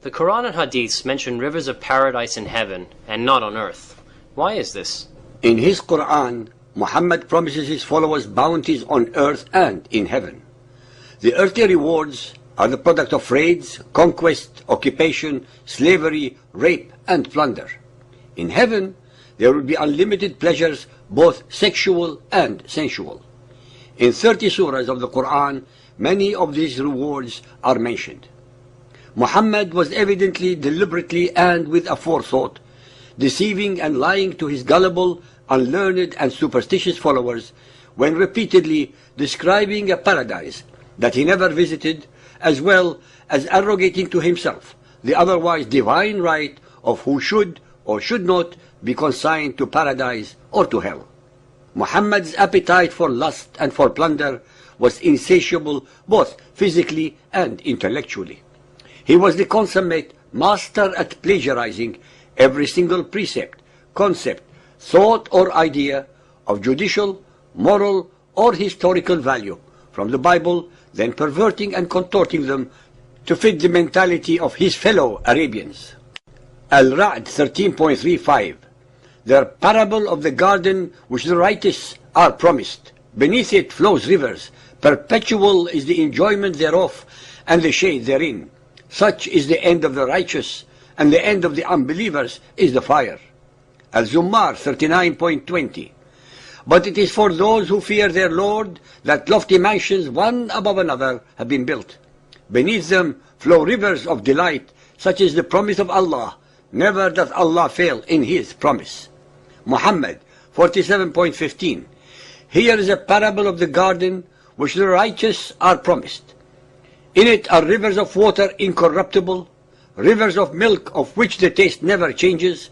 The Quran and Hadiths mention rivers of paradise in heaven and not on earth. Why is this? In his Quran, Muhammad promises his followers bounties on earth and in heaven. The earthly rewards are the product of raids, conquest, occupation, slavery, rape, and plunder. In heaven, there will be unlimited pleasures, both sexual and sensual. In 30 surahs of the Quran, many of these rewards are mentioned. Muhammad was evidently, deliberately, and with a forethought, deceiving and lying to his gullible, unlearned, and superstitious followers when repeatedly describing a paradise that he never visited, as well as arrogating to himself the otherwise divine right of who should or should not be consigned to paradise or to hell. Muhammad's appetite for lust and for plunder was insatiable both physically and intellectually. He was the consummate master at plagiarizing every single precept, concept, thought or idea of judicial, moral or historical value from the Bible, then perverting and contorting them to fit the mentality of his fellow Arabians. Al-Ra'd 13.35, the parable of the garden which the righteous are promised. Beneath it flows rivers, perpetual is the enjoyment thereof, and the shade therein. Such is the end of the righteous, and the end of the unbelievers is the fire. Al-Zummar 39.20, but it is for those who fear their Lord that lofty mansions one above another have been built. Beneath them flow rivers of delight, such is the promise of Allah. Never doth Allah fail in His promise. Muhammad 47.15, here is a parable of the garden which the righteous are promised. In it are rivers of water incorruptible, rivers of milk of which the taste never changes,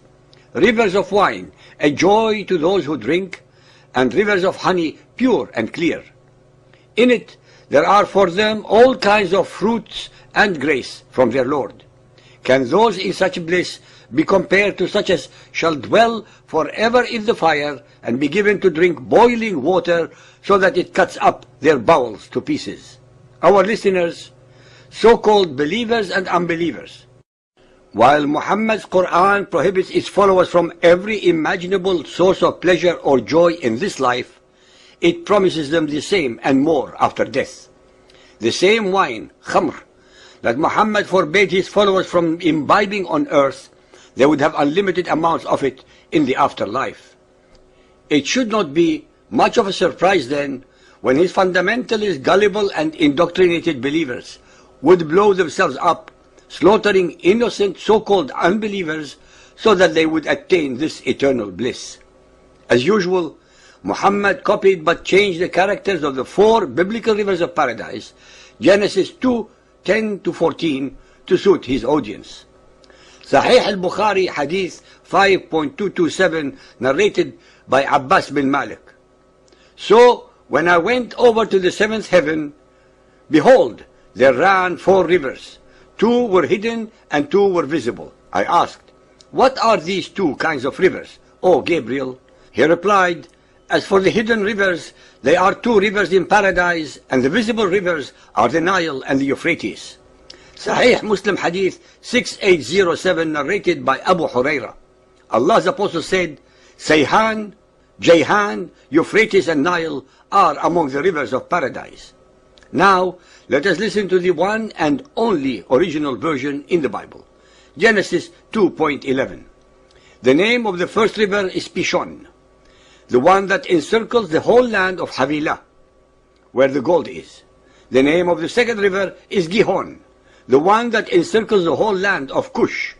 rivers of wine, a joy to those who drink, and rivers of honey, pure and clear. In it there are for them all kinds of fruits and grace from their Lord. Can those in such bliss be compared to such as shall dwell forever in the fire and be given to drink boiling water so that it cuts up their bowels to pieces? Our listeners, so-called believers and unbelievers, while Muhammad's Quran prohibits its followers from every imaginable source of pleasure or joy in this life, it promises them the same and more after death. The same wine, khamr, that Muhammad forbade his followers from imbibing on earth, they would have unlimited amounts of it in the afterlife. It should not be much of a surprise then when his fundamentalist, gullible and indoctrinated believers would blow themselves up, slaughtering innocent so-called unbelievers so that they would attain this eternal bliss. As usual, Muhammad copied but changed the characters of the 4 biblical rivers of paradise, Genesis 2:10-14, to suit his audience. Sahih al-Bukhari Hadith 5.227, narrated by Abbas bin Malik. So when I went over to the 7th heaven, behold, there ran 4 rivers. 2 were hidden and 2 were visible. I asked, what are these 2 kinds of rivers, O Gabriel? He replied, as for the hidden rivers, they are 2 rivers in paradise, and the visible rivers are the Nile and the Euphrates. Sahih Muslim Hadith 6807, narrated by Abu Huraira. Allah's Apostle said, Sayhan, Jayhan, Euphrates and Nile are among the rivers of paradise. Now, let us listen to the one and only original version in the Bible. Genesis 2.11. The name of the first river is Pishon, the one that encircles the whole land of Havilah, where the gold is. The name of the second river is Gihon, the one that encircles the whole land of Cush.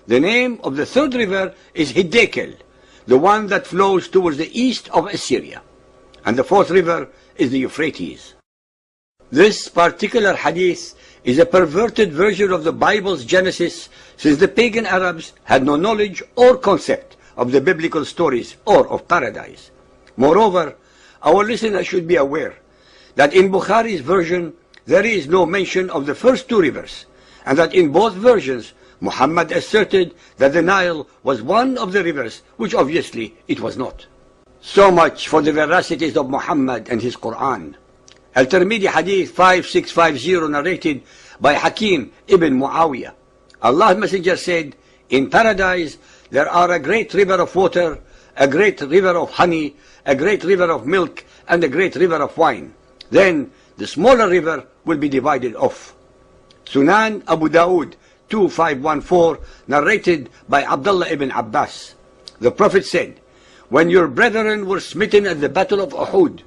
The name of the third river is Hiddekel, the one that flows towards the east of Assyria. And the fourth river is the Euphrates. This particular hadith is a perverted version of the Bible's Genesis, since the pagan Arabs had no knowledge or concept of the biblical stories or of paradise. Moreover, our listeners should be aware that in Bukhari's version there is no mention of the first 2 rivers, and that in both versions Muhammad asserted that the Nile was one of the rivers, which obviously it was not. So much for the veracities of Muhammad and his Quran. Al-Tirmidhi Hadith 5650, narrated by Hakim ibn Muawiyah. Allah's Messenger said, in paradise there are a great river of water, a great river of honey, a great river of milk, and a great river of wine. Then the smaller river will be divided off. Sunan Abu Dawood 2514, narrated by Abdullah ibn Abbas. The Prophet said, when your brethren were smitten at the battle of Uhud,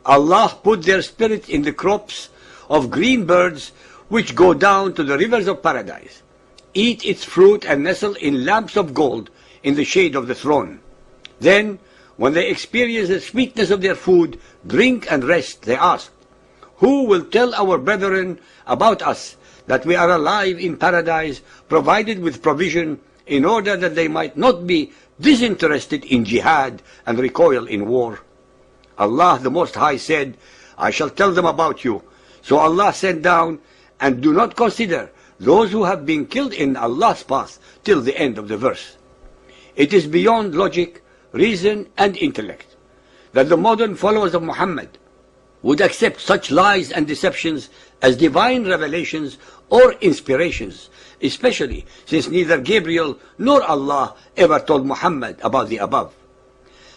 Allah put their spirits in the crops of green birds which go down to the rivers of paradise, eat its fruit and nestle in lamps of gold in the shade of the throne. Then, when they experience the sweetness of their food, drink and rest, they asked, who will tell our brethren about us that we are alive in paradise, provided with provision, in order that they might not be disinterested in jihad and recoil in war? Allah the Most High said, I shall tell them about you. So Allah sent down, and do not consider those who have been killed in Allah's path till the end of the verse. It is beyond logic, reason, and intellect that the modern followers of Muhammad would accept such lies and deceptions as divine revelations or inspirations, especially since neither Gabriel nor Allah ever told Muhammad about the above.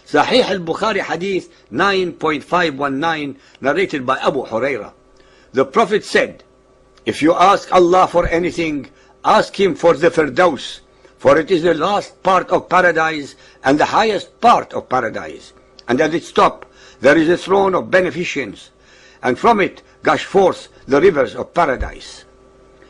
Sahih al-Bukhari Hadith 9.519, narrated by Abu Huraira. The Prophet said, if you ask Allah for anything, ask Him for the Firdaus, for it is the last part of paradise and the highest part of paradise. And at its top there is a throne of beneficence, and from it gush forth the rivers of paradise.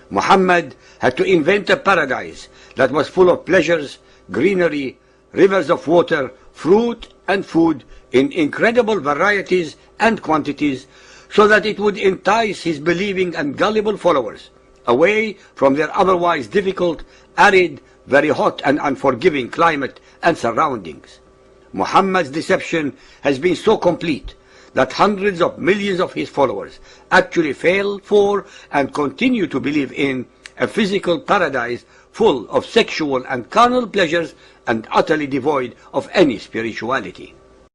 Muhammad had to invent a paradise that was full of pleasures, greenery, rivers of water, fruit and food in incredible varieties and quantities, so that it would entice his believing and gullible followers away from their otherwise difficult, arid, very hot and unforgiving climate and surroundings. Muhammad's deception has been so complete that hundreds of millions of his followers actually fell for and continue to believe in a physical paradise full of sexual and carnal pleasures and utterly devoid of any spirituality.